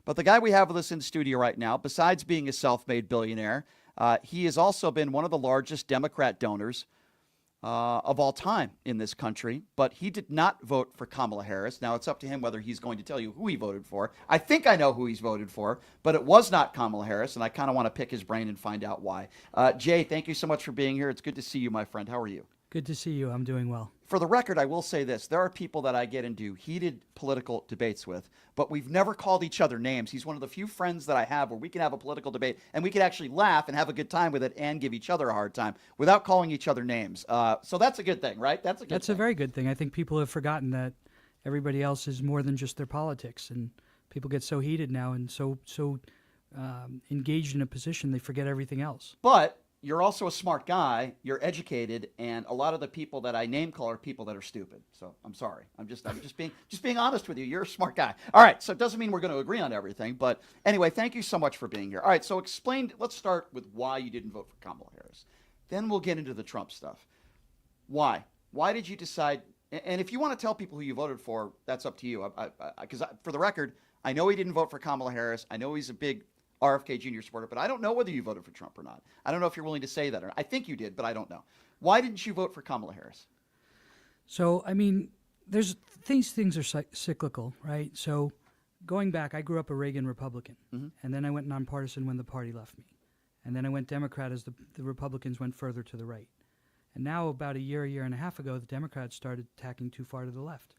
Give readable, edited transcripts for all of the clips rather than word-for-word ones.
But the guy we have with us in studio right now, besides being a self-made billionaire, he has also been one of the largest Democrat donors of all time in this country, but he did not vote for Kamala Harris. Now, it's up to him whether he's going to tell you who he voted for. I think I know who he's voted for, but it was not Kamala Harris, and I kind of want to pick his brain and find out why. Jay, thank you so much for being here. It's good to see you, my friend. How are you? Good to see you. I'm doing well. For the record, I will say this. There are people that I get into heated political debates with, but we've never called each other names. He's one of the few friends that I have where we can have a political debate and we can actually laugh and have a good time with it and give each other a hard time without calling each other names. So that's a good thing, right? That's a very good thing. I think people have forgotten that everybody else is more than just their politics, and people get so heated now and so engaged in a position they forget everything else. But you're also a smart guy, you're educated, and a lot of the people that I name call are people that are stupid. So I'm sorry. I'm just being honest with you. You're a smart guy. All right, so it doesn't mean we're going to agree on everything, but anyway, thank you so much for being here. All right, so let's start with why you didn't vote for Kamala Harris. Then we'll get into the Trump stuff. Why? Why did you decide, and if you want to tell people who you voted for, that's up to you. Because for the record, I know he didn't vote for Kamala Harris. I know he's a big RFK Jr. supporter, but I don't know whether you voted for Trump or not. I don't know if you're willing to say that or not. I think you did, but I don't know. Why didn't you vote for Kamala Harris? So, I mean, things are cyclical, right? So going back, I grew up a Reagan Republican, and then I went nonpartisan when the party left me. And then I went Democrat as the Republicans went further to the right. And now about a year and a half ago, the Democrats started tacking too far to the left.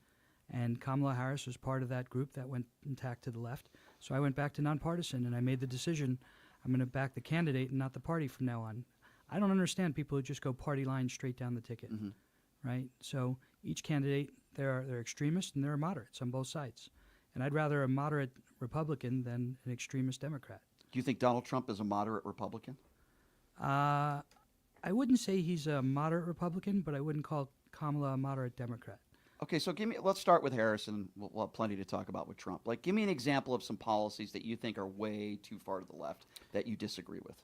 And Kamala Harris was part of that group that went and tacked to the left. So I went back to nonpartisan, and I made the decision I'm going to back the candidate and not the party from now on. I don't understand people who just go party line straight down the ticket, right? So each candidate, there are extremists and there are moderates on both sides. And I'd rather a moderate Republican than an extremist Democrat. Do you think Donald Trump is a moderate Republican? I wouldn't say he's a moderate Republican, but I wouldn't call Kamala a moderate Democrat. Okay, so let's start with Harris, and we'll have plenty to talk about with Trump. Like, give me an example of some policies that you think are way too far to the left that you disagree with.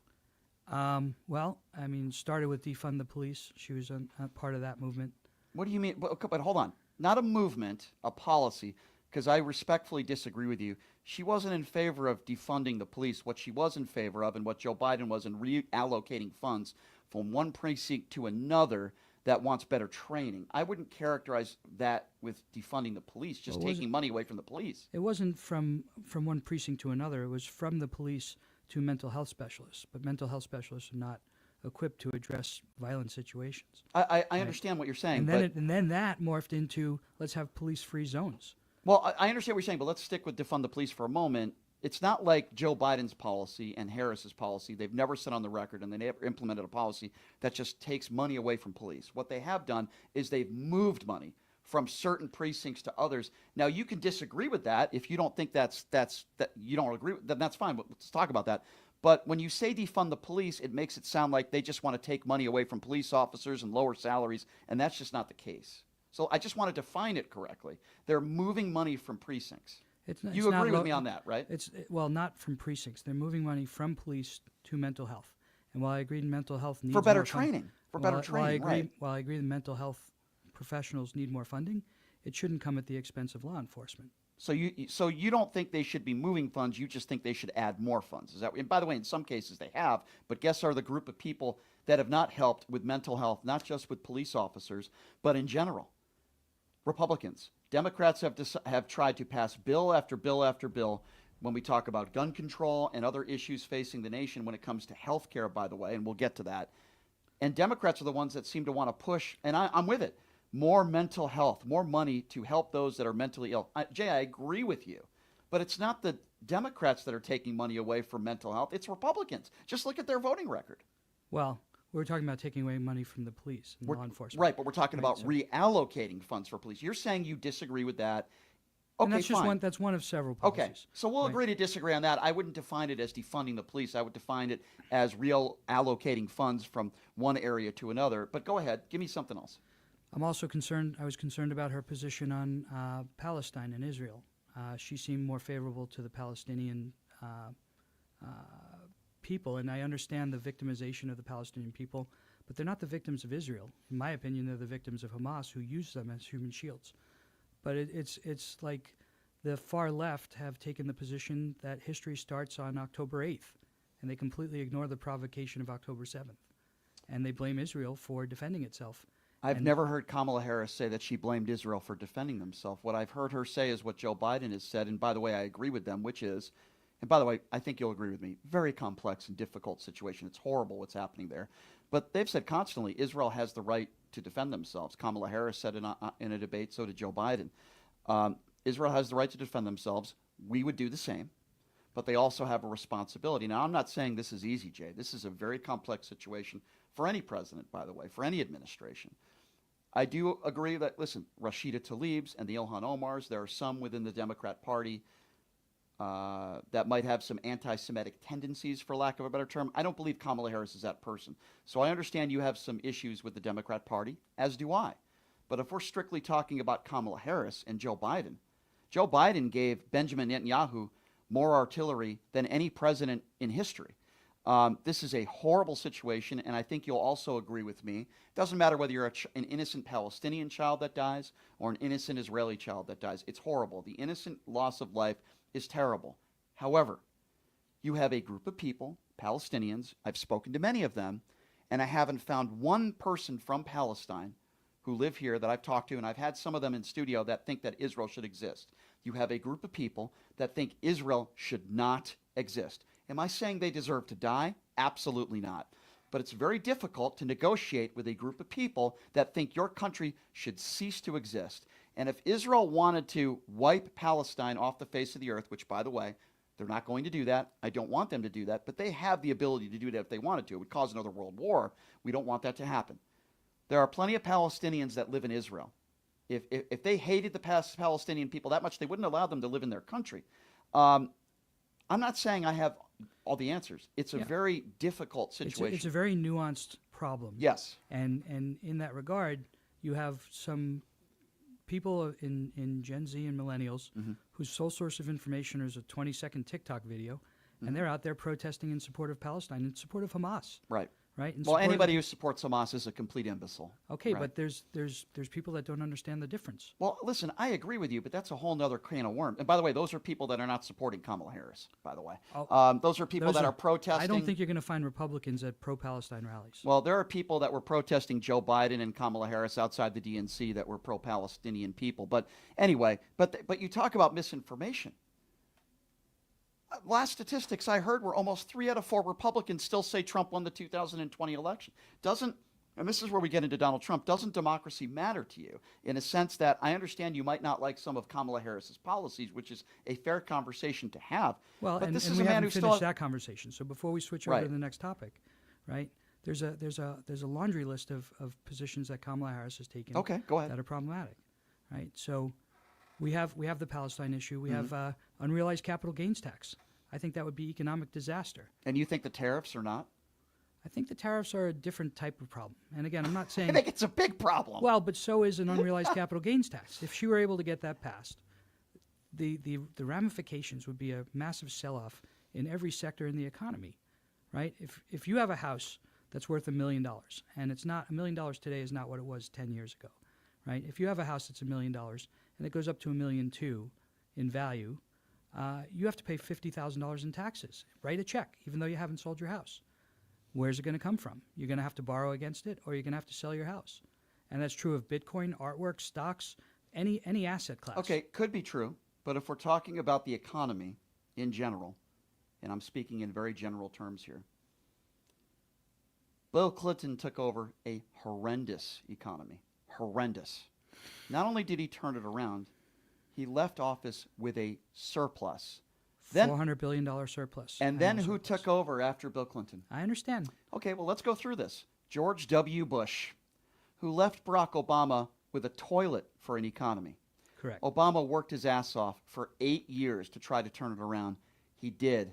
Well, I mean, started with Defund the Police. She was a part of that movement. What do you mean? But hold on. Not a movement, a policy, because I respectfully disagree with you. She wasn't in favor of defunding the police. What she was in favor of and what Joe Biden was in reallocating funds from one precinct to another that wants better training. I wouldn't characterize that with defunding the police, just taking money away from the police. It wasn't from one precinct to another. It was from the police to mental health specialists. But mental health specialists are not equipped to address violent situations. I understand what you're saying. And then that morphed into let's have police-free zones. Well, I understand what you're saying, but let's stick with defund the police for a moment. It's not like Joe Biden's policy and Harris's policy. They've never said on the record, and they never implemented a policy that just takes money away from police. What they have done is they've moved money from certain precincts to others. Now, you can disagree with that. If you don't think that you don't agree with, then that's fine. But let's talk about that. But when you say defund the police, it makes it sound like they just want to take money away from police officers and lower salaries, and that's just not the case. So I just want to define it correctly. They're moving money from precincts. You agree with me on that, right? Well, not from precincts. They're moving money from police to mental health. And while I agree mental health needs for better more training, while I agree that mental health professionals need more funding, it shouldn't come at the expense of law enforcement. So you don't think they should be moving funds? You just think they should add more funds? Is that? And by the way, in some cases they have, but guess are the group of people that have not helped with mental health, not just with police officers, but in general? Republicans. Democrats have tried to pass bill after bill after bill when we talk about gun control and other issues facing the nation when it comes to health care, by the way, and we'll get to that. And Democrats are the ones that seem to want to push, and I'm with it, more mental health, more money to help those that are mentally ill. Jay, I agree with you, but it's not the Democrats that are taking money away from mental health. It's Republicans. Just look at their voting record. Well, we're talking about taking away money from the police and law enforcement. Right, but we're talking about reallocating funds for police. You're saying you disagree with that. Okay, and that's fine. just that's one of several policies. Okay, so we'll agree to disagree on that. I wouldn't define it as defunding the police. I would define it as reallocating funds from one area to another. But go ahead, give me something else. I'm also concerned. I was concerned about her position on Palestine and Israel. She seemed more favorable to the Palestinian people, and I understand the victimization of the Palestinian people, but they're not the victims of Israel. In my opinion, they're the victims of Hamas, who use them as human shields. But it's like the far left have taken the position that history starts on October 8th, and they completely ignore the provocation of October 7th. And they blame Israel for defending itself. I've And- never heard Kamala Harris say that she blamed Israel for defending themselves. What I've heard her say is what Joe Biden has said, and by the way, I agree with them, which is, and by the way, I think you'll agree with me, very complex and difficult situation. It's horrible what's happening there. But they've said constantly, Israel has the right to defend themselves. Kamala Harris said in a debate, so did Joe Biden. Israel has the right to defend themselves. We would do the same. But they also have a responsibility. Now, I'm not saying this is easy, Jay. This is a very complex situation for any president, by the way, for any administration. I do agree that, listen, Rashida Tlaib's and the Ilhan Omar's, there are some within the Democrat Party that might have some anti-Semitic tendencies, for lack of a better term. I don't believe Kamala Harris is that person. So I understand you have some issues with the Democrat Party, as do I. But if we're strictly talking about Kamala Harris and Joe Biden gave Benjamin Netanyahu more artillery than any president in history. This is a horrible situation, and I think you'll also agree with me. It doesn't matter whether you're an innocent Palestinian child that dies or an innocent Israeli child that dies. It's horrible. The innocent loss of life is terrible. However, you have a group of people, Palestinians, I've spoken to many of them, and I haven't found one person from Palestine who live here that I've talked to, and I've had some of them in studio that think that Israel should exist. You have a group of people that think Israel should not exist. Am I saying they deserve to die? Absolutely not. But it's very difficult to negotiate with a group of people that think your country should cease to exist. And if Israel wanted to wipe Palestine off the face of the earth, which, by the way, they're not going to do that. I don't want them to do that, but they have the ability to do that if they wanted to. It would cause another world war. We don't want that to happen. There are plenty of Palestinians that live in Israel. If they hated the Palestinian people that much, they wouldn't allow them to live in their country. I'm not saying I have all the answers. It's a very difficult situation. It's a very nuanced problem. Yes. And in that regard, you have some people in Gen Z and millennials whose sole source of information is a 20-second TikTok video, and they're out there protesting in support of Palestine, in support of Hamas. Right. Right. Well, anybody who supports Hamas is a complete imbecile. Okay, right? But there's people that don't understand the difference. Well, listen, I agree with you, but that's a whole nother can of worms. And by the way, those are people that are not supporting Kamala Harris, by the way. Those are people that are protesting. I don't think you're going to find Republicans at pro-Palestine rallies. Well, there are people that were protesting Joe Biden and Kamala Harris outside the DNC that were pro-Palestinian people. But anyway, but you talk about misinformation. Last statistics I heard were almost 3 out of 4 Republicans still say Trump won the 2020 election. And this is where we get into Donald Trump, doesn't democracy matter to you? In a sense that I understand you might not like some of Kamala Harris's policies, which is a fair conversation to have. Well, but this and is we a man haven't who finished still that conversation. So before we switch over to the next topic, right? There's a laundry list of positions that Kamala Harris has taken. Okay, go ahead. That are problematic, right? So we have the Palestine issue. We have unrealized capital gains tax. I think that would be economic disaster. And you think the tariffs are not? I think the tariffs are a different type of problem. And again, I'm not saying... I think it's a big problem. Well, but so is an unrealized capital gains tax. If she were able to get that passed, the ramifications would be a massive sell-off in every sector in the economy, right? If you have a house that's worth $1 million, and it's not $1 million today is not what it was 10 years ago, right? If you have a house that's $1 million and it goes up to $1.2 million in value, you have to pay $50,000 in taxes. Write a check, even though you haven't sold your house. Where's it going to come from? You're going to have to borrow against it, or you're going to have to sell your house. And that's true of Bitcoin, artwork, stocks, any asset class. Okay, could be true. But if we're talking about the economy in general, and I'm speaking in very general terms here, Bill Clinton took over a horrendous economy. Horrendous. Not only did he turn it around, he left office with a surplus. $400 billion surplus. And then who took over after Bill Clinton? I understand. Okay, well, let's go through this. George W. Bush, who left Barack Obama with a toilet for an economy. Correct. Obama worked his ass off for 8 years to try to turn it around. He did.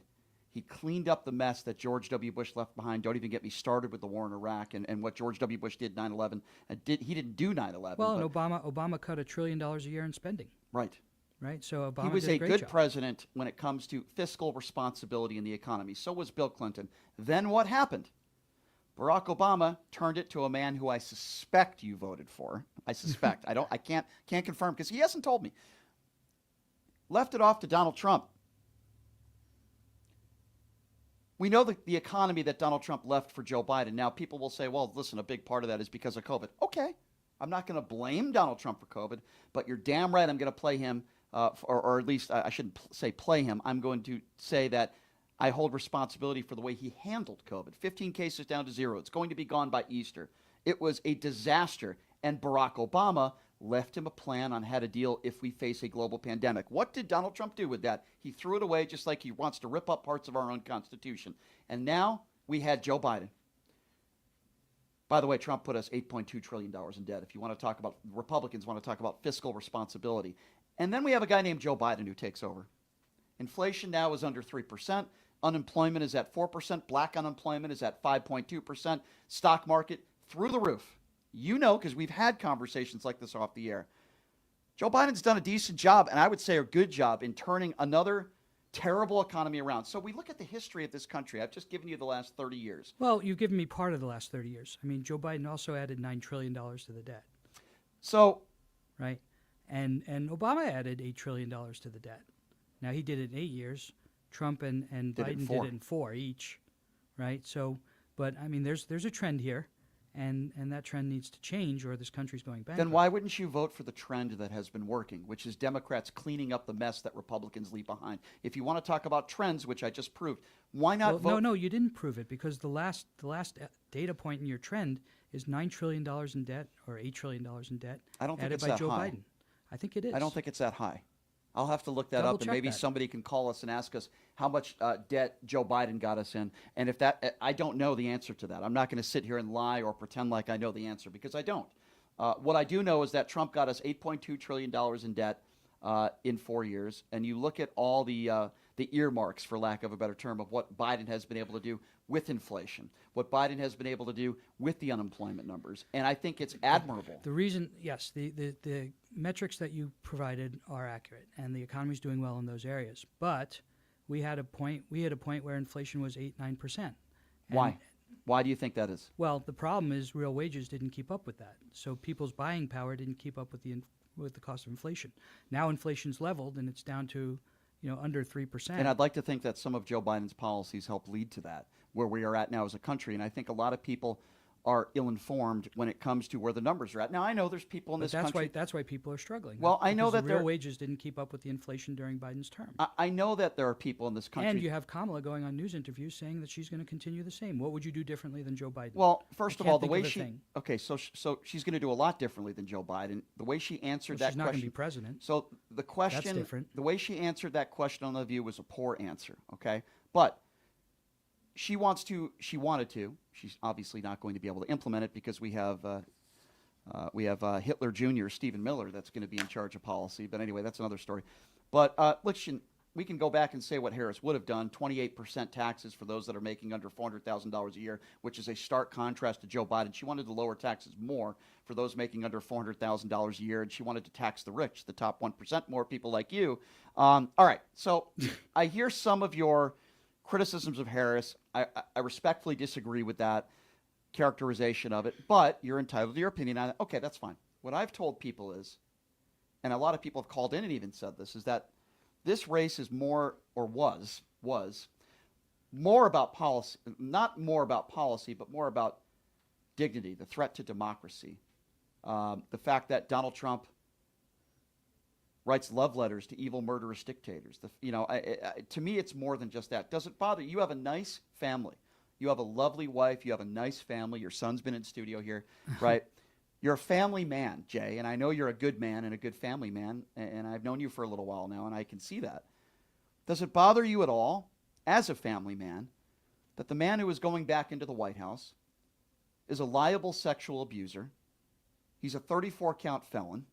He cleaned up the mess that George W. Bush left behind. Don't even get me started with the war in Iraq and what George W. Bush did 9/11. He didn't do 9/11. Well, and Obama cut $1 trillion a year in spending. Right. Right. So Obama he was did a great good job. president when it comes to fiscal responsibility in the economy. So was Bill Clinton. Then what happened? Barack Obama turned it to a man who I suspect you voted for. I suspect. I can't confirm because he hasn't told me. left it off to Donald Trump. We know the economy that Donald Trump left for Joe Biden. Now, people will say, well, listen, a big part of that is because of COVID. Okay, I'm not going to blame Donald Trump for COVID, but you're damn right I'm going to play him, or at least I shouldn't say play him. I'm going to say that I hold responsibility for the way he handled COVID. 15 cases down to 0. It's going to be gone by Easter. It was a disaster, and Barack Obama left him a plan on how to deal if we face a global pandemic. What did Donald Trump do with that? He threw it away just like he wants to rip up parts of our own Constitution. And now we had Joe Biden. By the way, Trump put us $8.2 trillion in debt. If you want to talk about, Republicans want to talk about fiscal responsibility. And then we have a guy named Joe Biden who takes over. Inflation now is under 3%. Unemployment is at 4%. Black unemployment is at 5.2%. Stock market through the roof. You know, because we've had conversations like this off the air. Joe Biden's done a decent job, and I would say a good job, in turning another terrible economy around. So we look at the history of this country. I've just given you the last 30 years. Well, you've given me part of the last 30 years. I mean, Joe Biden also added $9 trillion to the debt. So, right? And Obama added $8 trillion to the debt. Now, he did it in 8 years. Trump and Biden did it in 4 each, right? So, but, I mean, there's a trend here. And that trend needs to change, or this country's going bankrupt. Then why wouldn't you vote for the trend that has been working, which is Democrats cleaning up the mess that Republicans leave behind? If you want to talk about trends, which I just proved, why not vote? No, you didn't prove it, because the last data point in your trend is $9 trillion in debt, or $8 trillion in debt. I don't think added it's by that Joe high. Biden. I think it is. I don't think it's that high. I'll have to look that up, and maybe somebody can call us and ask us how much debt Joe Biden got us in. And if that, I don't know the answer to that. I'm not going to sit here and lie or pretend like I know the answer, because I don't. What I do know is that Trump got us $8.2 trillion in debt in 4 years. And you look at all the earmarks, for lack of a better term, of what Biden has been able to do with inflation, what Biden has been able to do with the unemployment numbers. And I think it's admirable. The reason, yes, the metrics that you provided are accurate, and the economy's doing well in those areas. But we had a point where inflation was 8-9%. Why? Why do you think that is? Well, the problem is real wages didn't keep up with that. So people's buying power didn't keep up with the cost of inflation. Now inflation's leveled, and it's down to under 3%. And I'd like to think that some of Joe Biden's policies help lead to that, where we are at now as a country. And I think a lot of people are ill-informed when it comes to where the numbers are at. Now, I know there's people in this country. That's why people are struggling. Well, I know that the real wages didn't keep up with the inflation during Biden's term. I know that there are people in this country. And you have Kamala going on news interviews saying that she's going to continue the same. What would you do differently than Joe Biden? Well, first of all, the way so she's going to do a lot differently than Joe Biden. The way she answered that question. She's not going to be president. So the question, that's different. The way she answered that question on The View was a poor answer. Okay, but she wanted to. She's obviously not going to be able to implement it, because we have Hitler Jr., Stephen Miller, that's going to be in charge of policy. But anyway, that's another story. But listen, we can go back and say what Harris would have done: 28% taxes for those that are making under $400,000 a year, which is a stark contrast to Joe Biden. She wanted to lower taxes more for those making under $400,000 a year, and she wanted to tax the rich, the top 1% more, people like you. All right, so I hear some of your criticisms of Harris. I respectfully disagree with that characterization of it, but you're entitled to your opinion on it. Okay, that's fine. What I've told people is, and a lot of people have called in and even said this, is that this race is more, or was more about policy, not more about policy, but more about dignity, the threat to democracy, the fact that Donald Trump writes love letters to evil, murderous dictators. To me, it's more than just that. Does it bother you? You have a nice family. You have a lovely wife. You have a nice family. Your son's been in studio here, right? You're a family man, Jay, and I know you're a good man and a good family man, and I've known you for a little while now, and I can see that. Does it bother you at all, as a family man, that the man who is going back into the White House is a liable sexual abuser? He's a 34-count felon.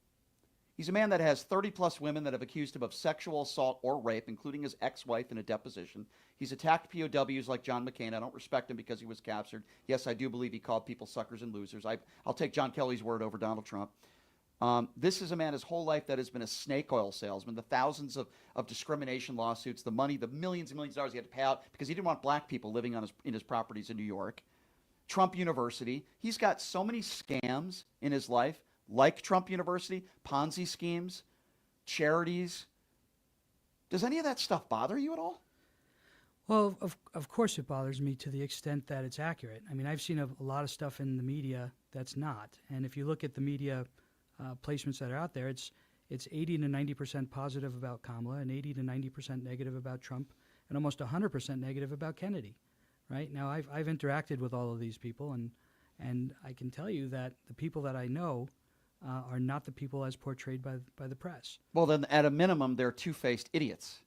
He's a man that has 30-plus women that have accused him of sexual assault or rape, including his ex-wife in a deposition. He's attacked POWs like John McCain. I don't respect him because he was captured. Yes, I do believe he called people suckers and losers. I'll take John Kelly's word over Donald Trump. This is a man his whole life that has been a snake oil salesman, the thousands of discrimination lawsuits, the money, the millions and millions of dollars he had to pay out because he didn't want black people living in his properties in New York. Trump University. He's got so many scams in his life, like Trump University, Ponzi schemes, charities, Does any of that stuff bother you at all? Well, of course it bothers me to the extent that it's accurate. I mean, I've seen a lot of stuff in the media that's not. And if you look at the media placements that are out there, it's 80 to 90% positive about Kamala and 80 to 90% negative about Trump and almost 100% negative about Kennedy. Right? Now, I've interacted with all of these people, and I can tell you that the people that I know are not the people as portrayed by the press. Well, then at a minimum, they're two-faced idiots.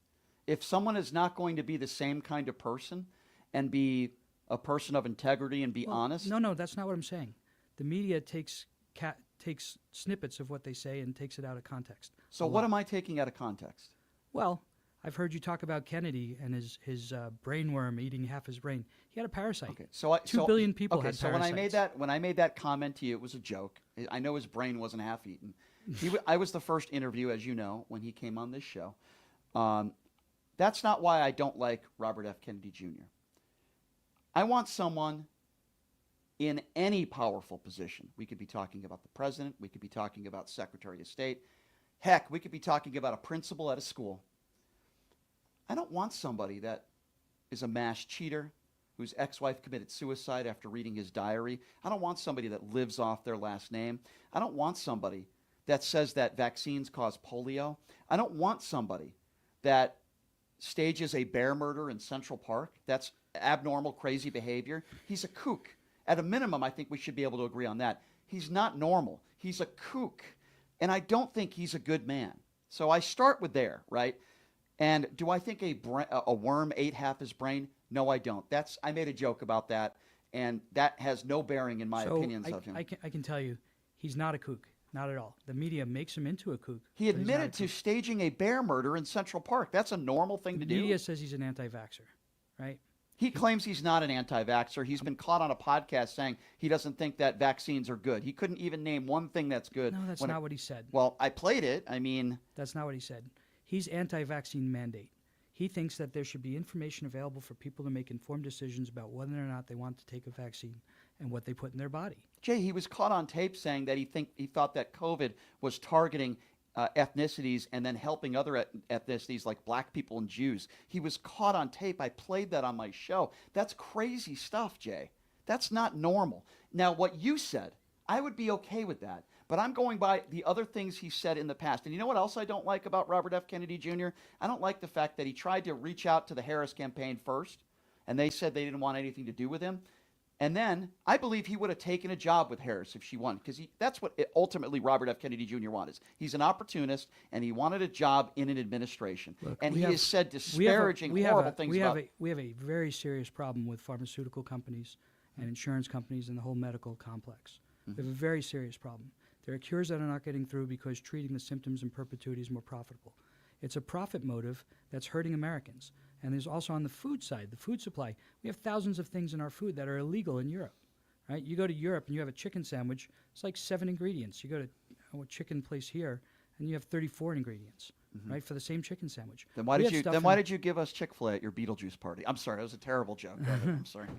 If someone is not going to be the same kind of person and be a person of integrity and be honest. No, that's not what I'm saying. The media takes snippets of what they say and takes it out of context. So what am I taking out of context? Well, I've heard you talk about Kennedy and his brainworm eating half his brain. He had a parasite. Okay, so 2 billion people had so parasites. when I made that comment to you, it was a joke. I know his brain wasn't half eaten. I was the first interview, as you know, when he came on this show. That's not why I don't like Robert F. Kennedy Jr. I want someone in any powerful position. We could be talking about the president. We could be talking about Secretary of State. Heck, we could be talking about a principal at a school. I don't want somebody that is a mass cheater, whose ex-wife committed suicide after reading his diary. I don't want somebody that lives off their last name. I don't want somebody that says that vaccines cause polio. I don't want somebody that stages a bear murder in Central Park. That's abnormal, crazy behavior. He's a kook. At a minimum, I think we should be able to agree on that. He's not normal. He's a kook. And I don't think he's a good man. So I start with there, right? And do I think a worm ate half his brain? No, I don't. I made a joke about that, and that has no bearing in my opinions of him. I can tell you, he's not a kook. Not at all. The media makes him into a kook. He admitted to staging a bear murder in Central Park. That's a normal thing to do. The media says he's an anti-vaxxer, right? He claims he's not an anti-vaxxer. He's been caught on a podcast saying he doesn't think that vaccines are good. He couldn't even name one thing that's good. No, that's not what he said. Well, I played it. I mean... That's not what he said. He's anti-vaccine mandate. He thinks that there should be information available for people to make informed decisions about whether or not they want to take a vaccine and what they put in their body. Jay, he was caught on tape saying that he thought that COVID was targeting ethnicities and then helping other ethnicities like black people and Jews. He was caught on tape. I played that on my show. That's crazy stuff, Jay. That's not normal. Now, what you said, I would be okay with that. But I'm going by the other things he said in the past. And you know what else I don't like about Robert F. Kennedy Jr.? I don't like the fact that he tried to reach out to the Harris campaign first, and they said they didn't want anything to do with him. And then I believe he would have taken a job with Harris if she won, because that's what ultimately Robert F. Kennedy Jr. wanted. He's an opportunist, and he wanted a job in an administration. Look, and he has said disparaging, horrible things about... We have a very serious problem with pharmaceutical companies and insurance companies and the whole medical complex. We have a very serious problem. There are cures that are not getting through because treating the symptoms in perpetuity is more profitable. It's a profit motive that's hurting Americans. And there's also on the food side, the food supply. We have thousands of things in our food that are illegal in Europe, right? You go to Europe and you have a chicken sandwich, it's like 7 ingredients. You go to a chicken place here and you have 34 ingredients, right, for the same chicken sandwich. Then why did you give us Chick-fil-A at your Beetlejuice party? I'm sorry, that was a terrible joke. Go ahead, I'm sorry.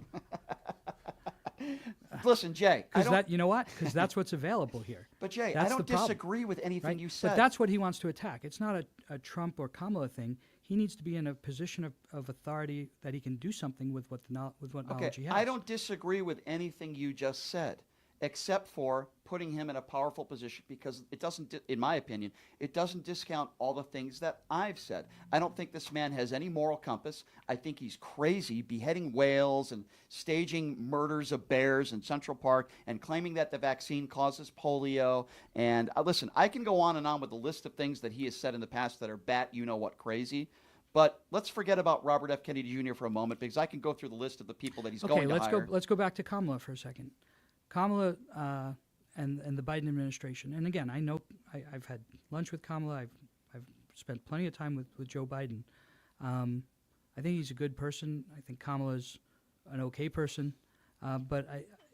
Listen, Jay. You know what? Because that's what's available here. But Jay, that's I don't disagree with anything you said. But that's what he wants to attack. It's not a Trump or Kamala thing. He needs to be in a position of authority that he can do something with what knowledge he has. I don't disagree with anything you just said, except for putting him in a powerful position, because it doesn't, in my opinion, it doesn't discount all the things that I've said. I don't think this man has any moral compass. I think he's crazy, beheading whales and staging murders of bears in Central Park and claiming that the vaccine causes polio. And listen, I can go on and on with the list of things that he has said in the past that are bat-you-know-what crazy. But let's forget about Robert F. Kennedy Jr. for a moment, because I can go through the list of the people that he's going to hire. Let's go back to Kamala for a second. Kamala and the Biden administration. And again, I know I've had lunch with Kamala. I've spent plenty of time with Joe Biden. I think he's a good person. I think Kamala's an okay person. But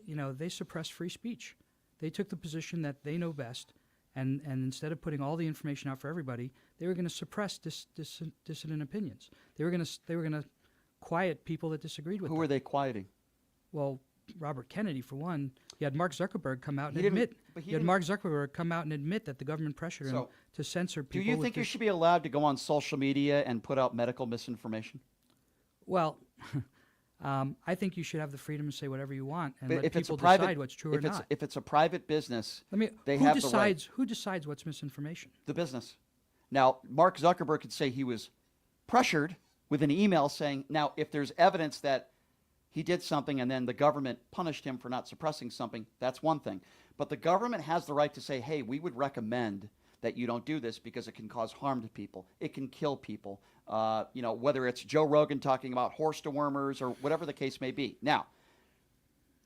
they suppress free speech. They took the position that they know best, and instead of putting all the information out for everybody, they were going to suppress dissident opinions. They were going to quiet people that disagreed with them. Who were they quieting? Well, Robert Kennedy for one. You had Mark Zuckerberg come out and He didn't- admit. but he You had didn't- Mark Zuckerberg come out and admit that the government pressured him So, to censor Do people. you with think you this- should be allowed to go on social media and put out medical misinformation? Well, I think you should have the freedom to say whatever you want and But let if it's a people private, decide what's true or if it's not. if it's a private business, Let me. they Who have the right. decides? Who decides what's misinformation? The business. Now, Mark Zuckerberg could say he was pressured with an email saying, now, if there's evidence that he did something and then the government punished him for not suppressing something, that's one thing. But the government has the right to say, hey, we would recommend that you don't do this because it can cause harm to people. It can kill people. Whether it's Joe Rogan talking about horse dewormers or whatever the case may be. Now,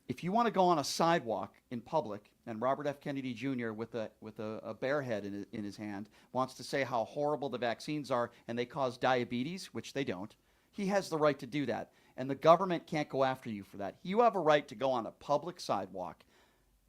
if you want to go on a sidewalk in public and Robert F. Kennedy Jr. with a bear head in his hand wants to say how horrible the vaccines are and they cause diabetes, which they don't, he has the right to do that. And the government can't go after you for that. You have a right to go on a public sidewalk,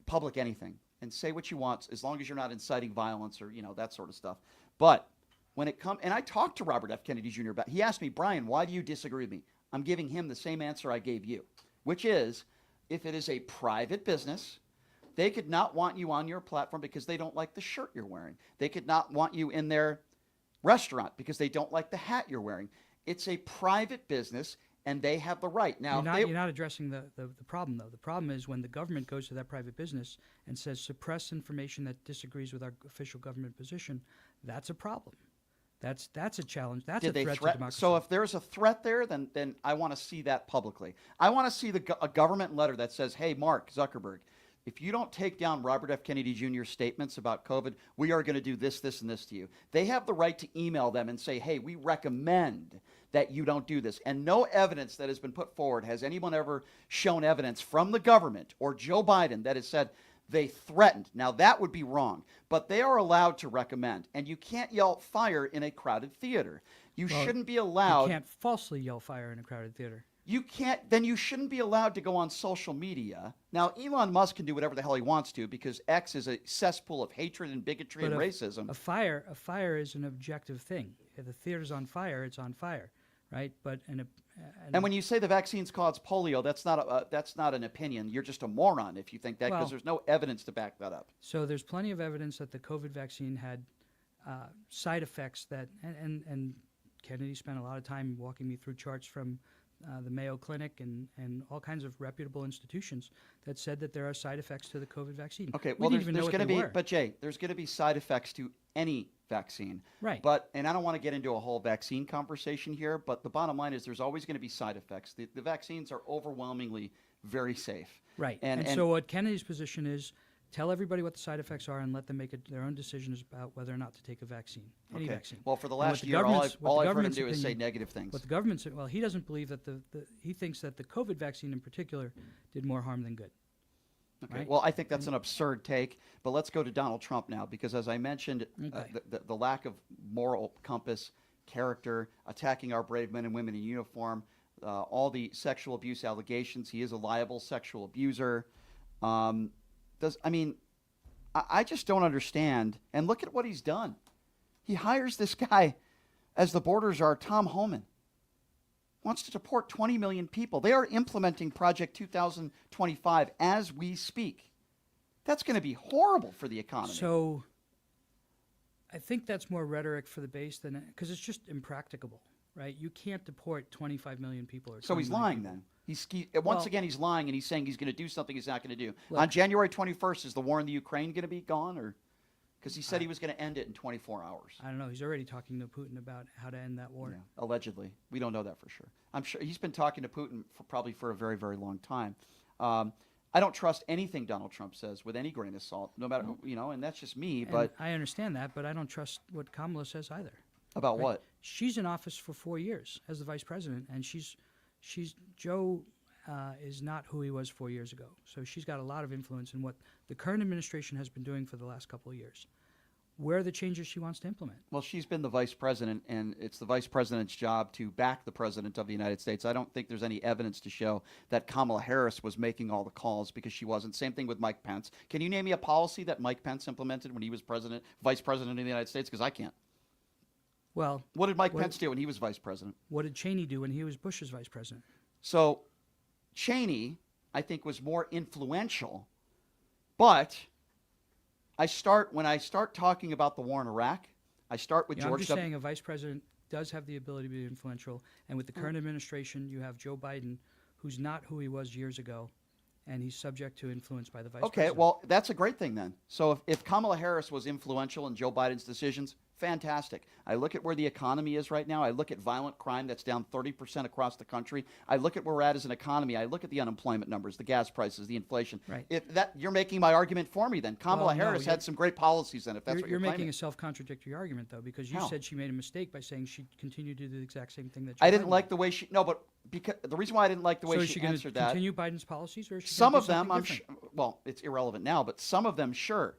public anything, and say what you want as long as you're not inciting violence or, that sort of stuff. But when it comes, and I talked to Robert F. Kennedy Jr. about, he asked me, Brian, why do you disagree with me? I'm giving him the same answer I gave you, which is, if it is a private business, they could not want you on your platform because they don't like the shirt you're wearing. They could not want you in their restaurant because they don't like the hat you're wearing. It's a private business, and they have the right. Now, You're not addressing the problem, though. The problem is when the government goes to that private business and says suppress information that disagrees with our official government position, that's a problem. That's a challenge. That's a threat to democracy. So if there's a threat there, then I want to see that publicly. I want to see a government letter that says, hey, Mark Zuckerberg, if you don't take down Robert F. Kennedy Jr.'s statements about COVID, we are going to do this, this, and this to you. They have the right to email them and say, hey, we recommend that you don't do this. And no evidence that has been put forward has anyone ever shown evidence from the government or Joe Biden that has said they threatened. Now, that would be wrong, but they are allowed to recommend. And you can't yell fire in a crowded theater. You shouldn't be allowed. You can't falsely yell fire in a crowded theater. You can't, then you shouldn't be allowed to go on social media. Now, Elon Musk can do whatever the hell he wants to because X is a cesspool of hatred and bigotry and racism. A fire is an objective thing. If the theater's on fire, it's on fire, right? But and when you say the vaccines cause polio, that's not an opinion. You're just a moron if you think that because there's no evidence to back that up. So there's plenty of evidence that the COVID vaccine had side effects that, and Kennedy spent a lot of time walking me through charts from the Mayo Clinic and all kinds of reputable institutions that said that there are side effects to the COVID vaccine. Okay, well, there's going to be, but Jay, there's going to be side effects to any vaccine. Right. And I don't want to get into a whole vaccine conversation here, but the bottom line is there's always going to be side effects. The vaccines are overwhelmingly very safe. Right. And so what Kennedy's position is, tell everybody what the side effects are and let them make their own decisions about whether or not to take a vaccine, any vaccine. Well, for the last year, all I've heard him do is say negative things. What the government said, well, he doesn't believe that he thinks that the COVID vaccine in particular did more harm than good. Okay. Right? Well, I think that's an absurd take, but let's go to Donald Trump now because, as I mentioned, the lack of moral compass, character, attacking our brave men and women in uniform, all the sexual abuse allegations. He is a liable sexual abuser. I just don't understand. And look at what he's done. He hires this guy as the border czar, Tom Homan. Wants to deport 20 million people. They are implementing Project 2025 as we speak. That's going to be horrible for the economy. So I think that's more rhetoric for the base than, because it's just impracticable, right? You can't deport 25 million people. So he's lying then. Once again, he's lying and he's saying he's going to do something he's not going to do. On January 21st, is the war in the Ukraine going to be gone? Or because he said he was going to end it in 24 hours. I don't know. He's already talking to Putin about how to end that war. Yeah, allegedly. We don't know that for sure. I'm sure he's been talking to Putin probably for a very, very long time. I don't trust anything Donald Trump says with any grain of salt, no matter, and that's just me. But I understand that, but I don't trust what Kamala says either. About right? What? She's in office for 4 years as the vice president, and Joe is not who he was 4 years ago. So she's got a lot of influence in what the current administration has been doing for the last couple of years. Where are the changes she wants to implement? Well, she's been the vice president, and it's the vice president's job to back the president of the United States. I don't think there's any evidence to show that Kamala Harris was making all the calls because she wasn't. Same thing with Mike Pence. Can you name me a policy that Mike Pence implemented when he was vice president of the United States? Because I can't. Well, what did Mike Pence do when he was vice president? What did Cheney do when he was Bush's vice president? So Cheney I think, was more influential. But when I start talking about the war in Iraq, I start with I'm George just W. saying a vice president does have the ability to be influential. And with the current administration, you have Joe Biden, who's not who he was years ago, and he's subject to influence by the vice Okay, president. well, that's a great thing then. So if Kamala Harris was influential in Joe Biden's decisions, fantastic. I look at where the economy is right now. I look at violent crime that's down 30% across the country. I look at where we're at as an economy. I look at the unemployment numbers, the gas prices, the inflation. Right. If that you're making my argument for me then. Kamala Well, no, Harris had some great policies then, if that's what You're you're making claiming. a self-contradictory argument, though, because you How? said she made a mistake by saying she continued to do the exact same thing that Joe I didn't Biden like did. the way she no, but because the reason why I didn't like the way So is she she going answered to that. continue Biden's policies, or is she Some gonna of do them, something different? well, it's irrelevant now, but some of them, sure.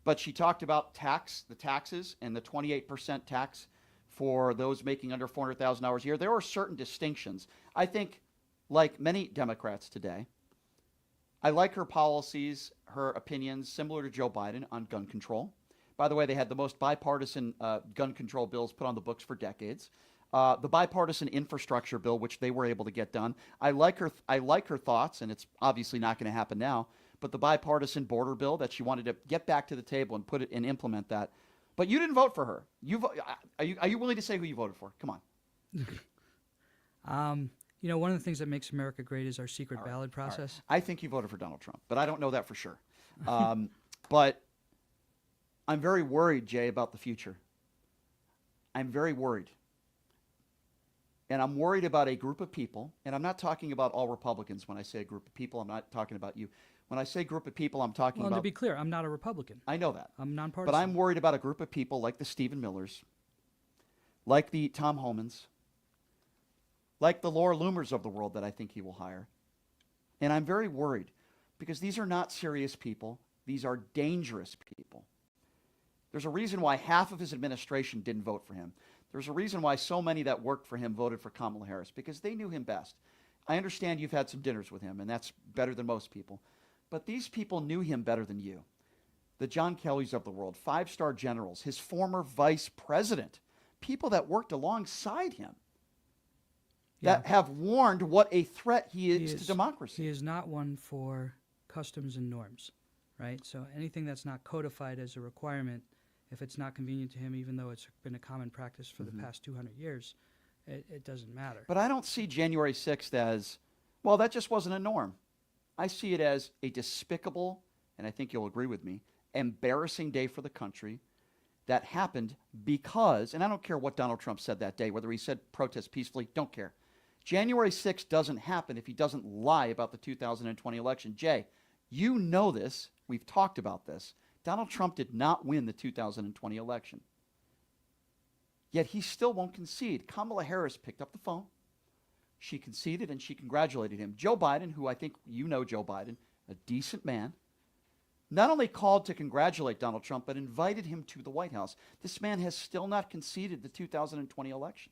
But she talked about the taxes, and the 28% tax for those making under $400,000 a year. There are certain distinctions. I think, like many Democrats today, I like her policies, her opinions, similar to Joe Biden on gun control. By the way, they had the most bipartisan gun control bills put on the books for decades. The bipartisan infrastructure bill, which they were able to get done. I like her thoughts, and it's obviously not going to happen now. But the bipartisan border bill that she wanted to get back to the table and put it and implement that. But you didn't vote for her. Are you willing to say who you voted for? Come on. One of the things that makes America great is our secret ballot process. I think you voted for Donald Trump, but I don't know that for sure. But I'm very worried, Jay, about the future. I'm very worried. And I'm worried about a group of people, and I'm not talking about all Republicans when I say a group of people. I'm not talking about you. When I say group of people, I'm talking Well, about... to be clear, I'm not a Republican. I know that. I'm nonpartisan. But I'm worried about a group of people like the Stephen Millers, like the Tom Homans, like the Laura Loomers of the world that I think he will hire. And I'm very worried because these are not serious people. These are dangerous people. There's a reason why half of his administration didn't vote for him. There's a reason why so many that worked for him voted for Kamala Harris, because they knew him best. I understand you've had some dinners with him, and that's better than most people. But these people knew him better than you. The John Kellys of the world, five-star generals, his former vice president, people that worked alongside him, that have warned what a threat he is to democracy. He is not one for customs and norms, right? So anything that's not codified as a requirement, if it's not convenient to him, even though it's been a common practice for the past 200 years, it doesn't matter. But I don't see January 6th as, well, that just wasn't a norm. I see it as a despicable, and I think you'll agree with me, embarrassing day for the country that happened because, and I don't care what Donald Trump said that day, whether he said protest peacefully, don't care. January 6th doesn't happen if he doesn't lie about the 2020 election. Jay, you know this. We've talked about this. Donald Trump did not win the 2020 election. Yet he still won't concede. Kamala Harris picked up the phone. She conceded and she congratulated him. Joe Biden, who I think you know Joe Biden, a decent man, not only called to congratulate Donald Trump, but invited him to the White House. This man has still not conceded the 2020 election.